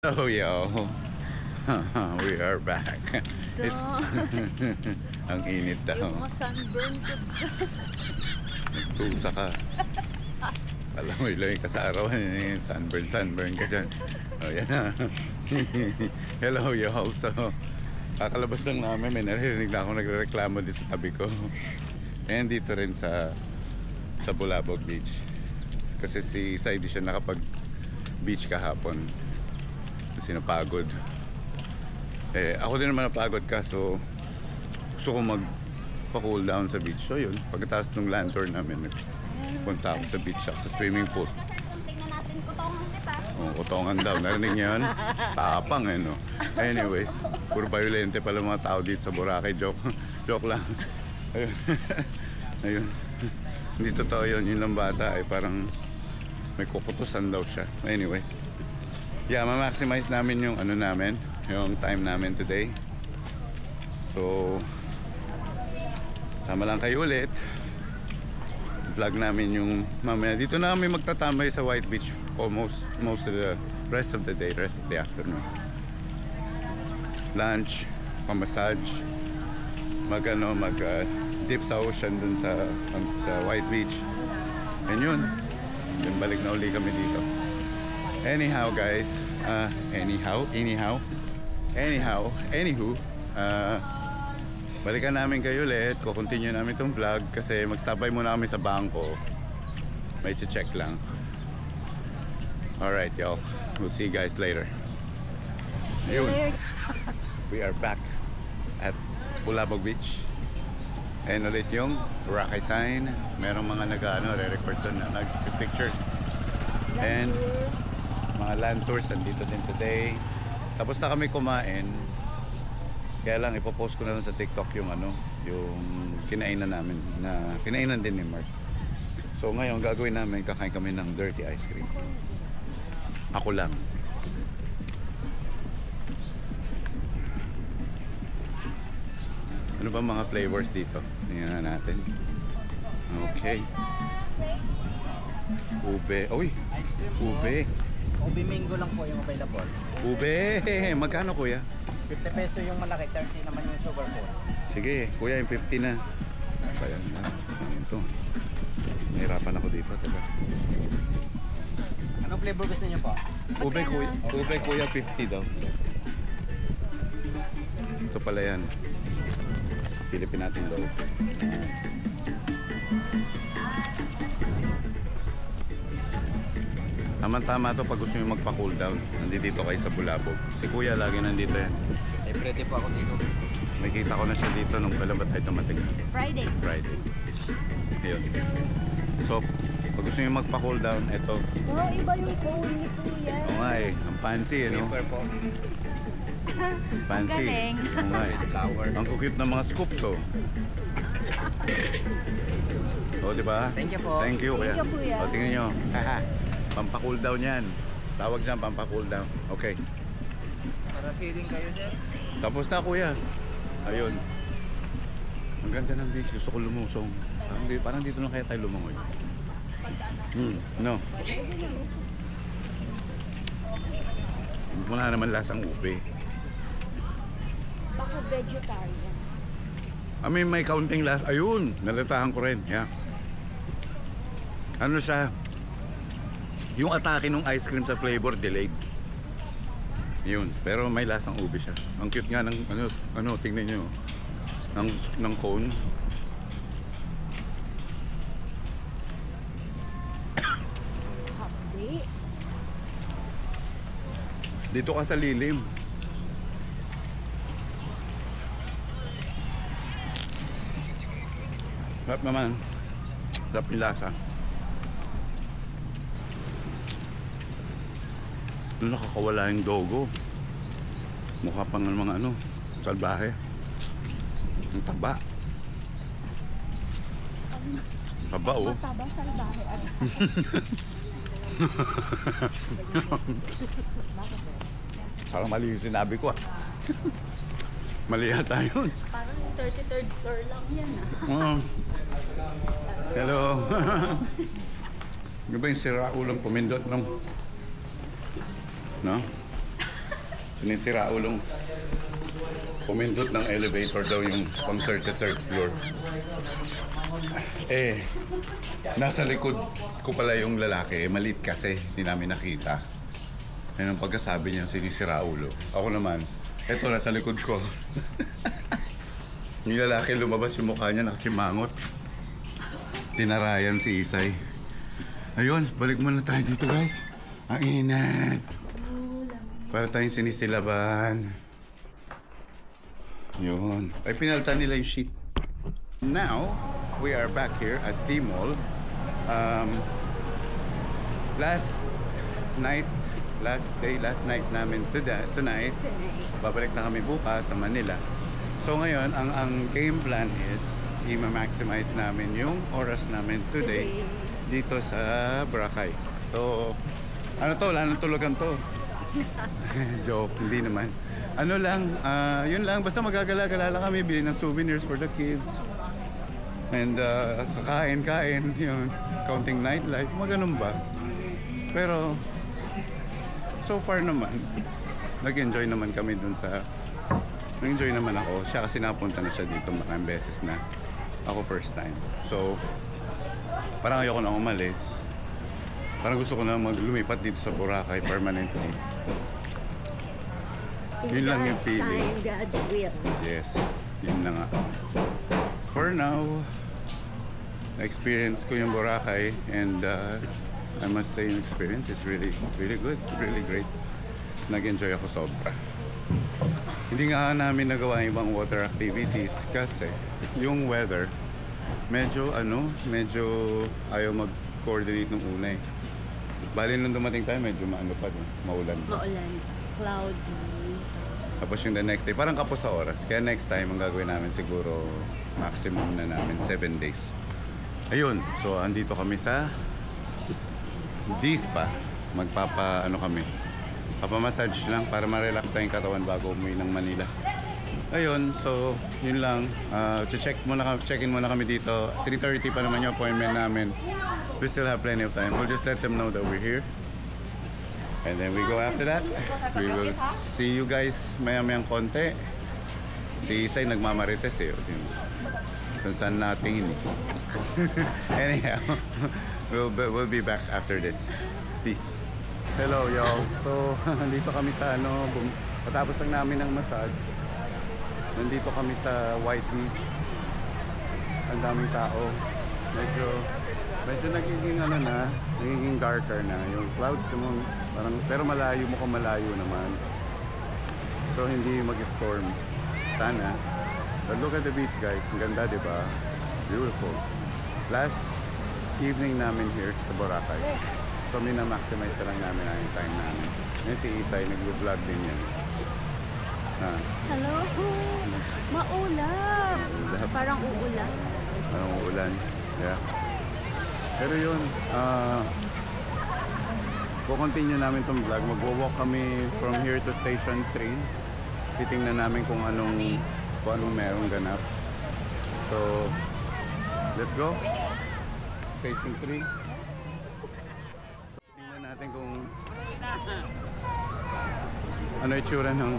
Oh yo, we are back. It's ang init daw. Yung mga sunburn ko. Nagtusa ka. Alam mo, iloy ka sa araw. Sunburn ka dyan. Oh, yan na. Hello, y'all. So, kakalabas lang namin. May naririnig na ako nagreklamo din sa tabi ko. And dito rin sa Bulabog Beach. Kasi si Saidi siya nakapag-beach kahapon. Kasi napagod. Ako din naman napagod ka. So, gusto ko magpa-cool down sa beach. So, yun. Pagkatapos ng lantern namin, punta ako sa beach, sa swimming pool. Tingnan natin, kutongan kita. Oh, kutongan daw. Narinig niyo yun? Tapang no? Anyways, puro violente pala mga tao dito sa Boracay. Joke lang. Ayun. Ayun. Hindi totoo yun. Yun lang bata ay parang may kukutusan daw siya. Anyways. Yeah, ma-maximize namin yung namin, yung time namin today. So, sama lang kayo ulit. Vlog namin yung mamaya. Dito na kami magtatambay sa White Beach most of the rest of the day, rest of the afternoon. Lunch, pamassage, mag dip sa ocean dun sa White Beach. And yun. Then balik na uli kami dito. Anyhow guys, anywho, balikan namin kayo ulit. Kukontinue namin itong vlog kasi mag-stop by muna kami sa bangko. May check lang. Alright y'all, we'll see you guys later. Ayun. We are back at Bulabog Beach. And ulit yung Boracay sign. Merong mga re-record doon na nag-pictures. And mga land tours nandito din today. Tapos na kami kumain. Kaya lang ipopost ko na lang sa TikTok yung yung kinainan namin na kinainan din ni Mark. So ngayon gagawin namin, kakain kami ng dirty ice cream. Ako lang. Ano ba mga flavors dito? Tingnan na natin. Okay. Ube. Uy! Ube. Ube mango lang po yung available. Ube! Magkano kuya? 50 peso yung malaki, 30 naman yung sugar po. Sige, kuya yung 50 na. Kaya na. Ito. Nahirapan ako dito. Diba? Anong flavor gusto niyo po? Ube kuya 50 daw. Ito pala yan. Silipin natin loob. Tama-tama to pag gusto nyo magpa-cool down. Nandito kayo sa Bulabog. Si kuya lagi nandito yan. Pwede po ako dito. May kita ko na siya dito nung kailan ba tayo dumating? Friday. Ayun. So, pag gusto nyo magpa-cool down, ito. Oh, iba yung cone ni Kuya. Oo nga ang fancy Paper po. Fancy. Ang galing. Oo nga Flower. Ang cute ng mga scoops Oh, di ba? Thank you po. Thank you, Thank you, kuya. O, tingnan nyo. Haha. Pampa-cool down yan. Tawag dyan, pampa-cool down. Okay. Para feeling kayo dyan. Tapos na, kuya. Ayun. Ang ganda ng beach. Gusto ko lumusong. Parang dito lang kaya tayo lumangoy. No. Wala naman lasang ube. Baka vegetarian. May kaunting lasa. Ayun, nalatahan ko rin. Yeah. Ano siya? Yung atake ng ice cream sa flavor delayed. Yun, pero may lasang ube siya. Ang cute nga ng tingnan niyo. Ng cone. Hapdi. Dito ka sa lilim. Sarap naman. Sarap yung lasa. Doon nakakawala yung dogo. Mukha pang mga salbahe. Ang taba. Taba Mataba, salbahe. Parang mali yung sinabi ko Mali yata yun. Parang 33rd floor lang yan Hello. Ano ba yung sira ulang pumindot no? Sinisira ulong pumindot ng elevator daw yung pang 33rd floor. Eh, nasa likod ko pala yung lalaki. Maliit kasi, hindi namin nakita. Yan ang pagkasabi niya, sinisira ulo. Ako naman, eto nasa likod ko. Yung lalaki lumabas yung mukha niya nakasimangot. Tinarayan si Isay. Ayun, balik muna tayo dito guys. Ang init. Para tayong sinisilaban. Yun. Ay, pinalitan nila yung sheet. Now, we are back here at D-Mall. Last night namin tonight. Babalik na kami bukas sa Manila. So ngayon, ang game plan is i-maximize namin yung oras namin today dito sa Boracay. So, ano to? Wala nang tulugan to. Joke, hindi naman. Ano lang, yun lang. Basta magagala-gala lang kami, bili ng souvenirs for the kids. And kakain-kain, yun. Counting nightlife, ganun ba? Pero, so far naman, nag-enjoy naman kami dun sa... Nag-enjoy naman ako. Siya kasi napunta na siya dito maraming beses na. Ako first time. So, parang ayoko na umalis. Parang gusto ko na lumipat dito sa Boracay permanently. Yun lang yung feeling. God's will. Yes, yun na nga. For now, na-experience ko yung Boracay and I must say yung experience is really good, really great. Nag-enjoy ako sobra. Hindi nga namin nagawa yung ibang water activities kasi yung weather medyo ayaw mag-coordinate nung una eh. Bali nung dumating tayo medyo maulan. Maulan. Cloudy. Tapos yung the next day, parang kapos sa oras. Kaya next time, ang gagawin namin siguro maximum na namin 7 days. Ayun, so andito kami sa Dispa. Papamassage lang para ma-relax tayong katawan bago umuwi ng Manila. Ayun, so yun lang. Check-in muna kami dito. 3:30 pa naman yung appointment namin. We still have plenty of time. We'll just let them know that we're here. And then we go after that. We will see you guys maya-mayang konti. Si Isay nagmamarites eh. Kung saan natingin eh. Anyhow, we'll be back after this. Peace. Hello y'all. So, nandito kami sa patapos lang namin ng massage. Nandito kami sa White Beach. Ang daming tao. Medyo nagiging darker na. Yung clouds naman, pero malayo naman. So, hindi mag-storm. Sana. But look at the beach guys. Ang ganda, di ba? Beautiful. Last evening namin here sa Boracay. So, mina-maximize na lang namin ang time namin. Ngayon si Isay, nag-vlog din yan. Hello! Maulan! Parang uulan. Parang uulan. Yeah. Pero yun, continue namin itong vlog. Mag-walk kami from here to Station 3. Titingnan namin kung anong merong ganap. So, let's go. Station 3. Tingnan natin kung ano itsura ng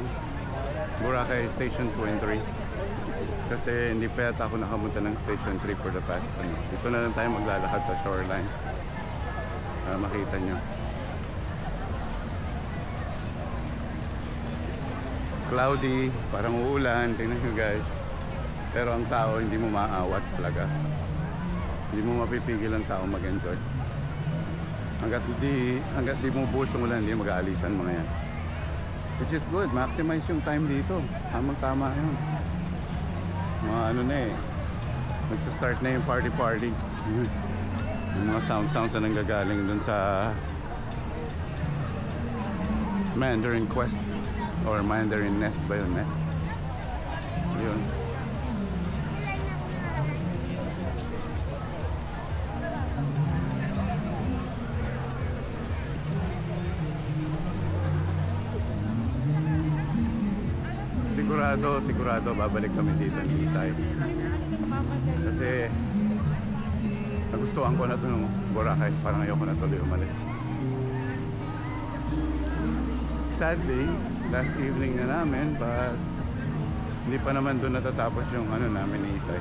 Boracay Station 2 and 3. Kasi hindi pa yata ako nakapunta ng Station 3 for the past Dito na lang tayo maglalakad sa shoreline para makita nyo. Cloudy, parang uulan, tingnan nyo guys. Pero ang tao hindi mo maaawat talaga. Hindi mo mapipigil ang tao mag-enjoy. Hanggat di mo buhos yung ulan, hindi mag-aalisan mga yan. Which is good, maximize yung time dito. Tamang-tama yun. Mga nagsa-start na yung party. Yung mga sounds na nanggagaling dun sa Mandarin Quest or Mandarin Nest ba yun? Nest? Yun. Sigurado babalik kami dito ni Isay. Kasi nagustuhan ko na ito ng Boracay. Parang ayoko na tuloy umalis. sadly, last evening na namin, but hindi pa naman doon natatapos yung ano namin ni Isay.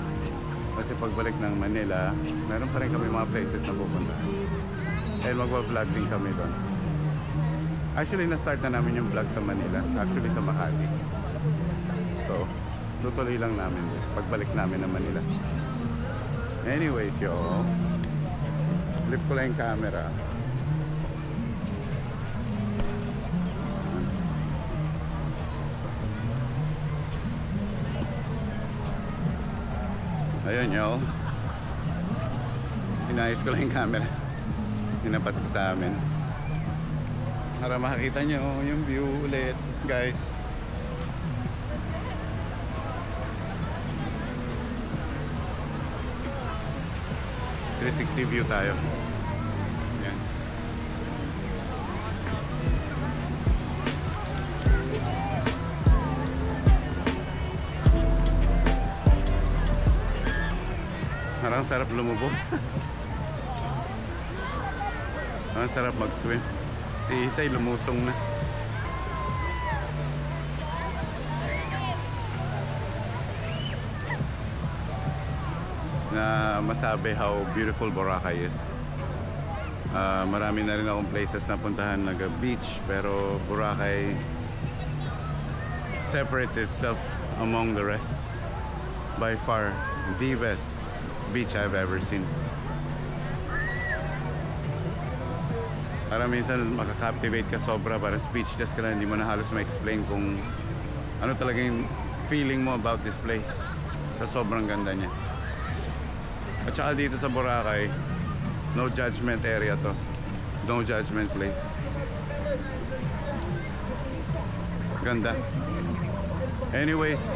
Kasi pagbalik ng Manila, meron pa rin kami mga places na pupunta. Dahil magwa-vlog din kami doon. Actually, na-start na namin yung vlog sa Manila. Actually, sa Makati. So, tutuloy lang namin pagbalik namin ng Manila. Anyways, yo, flip ko lang yung camera. Ayun, yo. Inayos ko lang yung camera. Tinapat ko sa amin. Para makakita nyo yung view ulit, guys. .360 view tayo. Yan. Parang sarap lumubo. Parang sarap mag-swim. Si Isay lumusong na. Na masabi how beautiful Boracay is. Marami na rin akong places na puntahan na beach, pero Boracay separates itself among the rest. By far, the best beach I've ever seen. Para minsan makaka-captivate ka sobra, para speechless ka na, hindi mo na halos ma-explain kung ano talaga yung feeling mo about this place sa sobrang ganda niya. At saka dito sa Boracay, no judgment area to. No judgment place. Ganda. Anyways,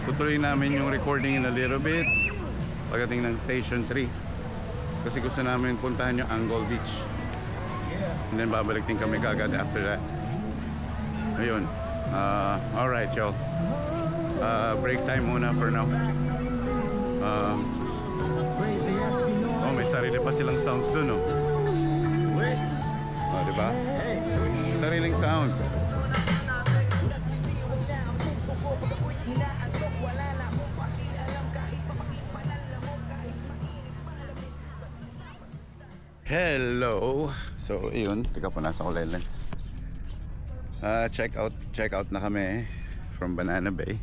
tutuloy namin yung recording in a little bit pagdating ng Station 3. Kasi gusto namin puntahan yung Angle Beach. And then babalik din kami kagad after that. Ayun. Alright, y'all. Break time muna for now. Oh, may sarili pa silang sounds dun, oh. Oh, diba? Sariling sounds. Hello. So, yun. Teka po, nasa ko lens. Check out na kami from Banana Bay.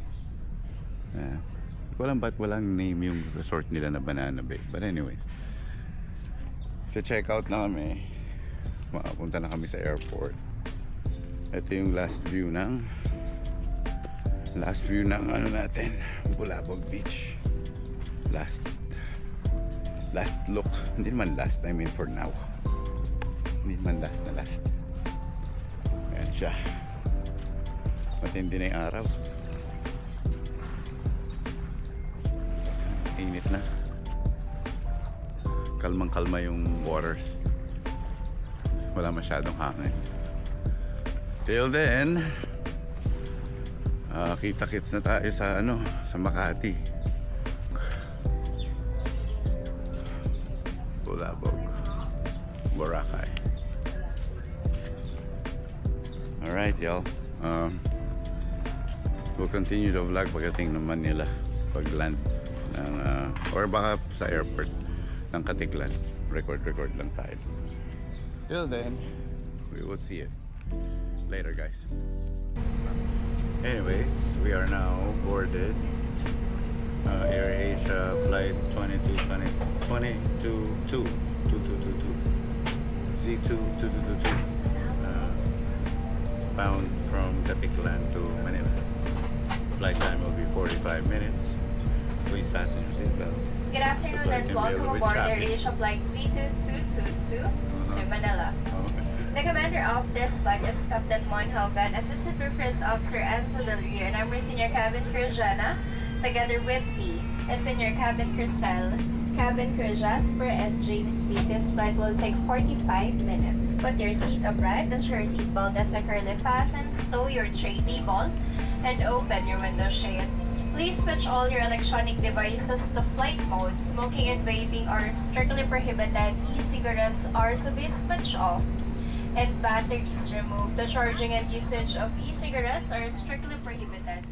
Hindi ko alam ba't walang name yung resort nila na Banana Bay. But anyways, check out na kami. Makapunta na kami sa airport. Ito yung last view ng ano natin, Bulabog Beach. Last look. Hindi naman last, I mean for now. Hindi naman last na last. Ayan siya. Matindi na yung araw. Init na. Kalmang-kalma yung waters. Wala masyadong hangin. Till then, kita-kits na tayo sa sa Makati. Bulabog, Boracay. Alright, y'all. We'll continue the vlog pagdating ng Manila, pag-land ng, or baka sa airport ng Katiklan. Record lang tayo. Till then, we will see it later, guys. Anyways, we are now boarded AirAsia flight 2222 Z22222 bound from Katiklan to Manila. Flight time will be 45 minutes. Please fasten your seatbelt. Good afternoon and welcome aboard AirAsia flight Z2222 to Manila. The commander of this flight is Captain Mon Hogan, Assistant First Officer Ansel Del Rio, and I'm your senior cabin crew Jana. Together with me is senior cabin crew Sel, cabin crew Jasper, and James P. This flight will take 45 minutes. Put your seat upright, ensure your seatbelt is securely fastened, stow your tray table, and open your window shade. Please switch all your electronic devices to flight mode. Smoking and vaping are strictly prohibited. E-cigarettes are to be switched off. and batteries removed. The charging and usage of e-cigarettes are strictly prohibited.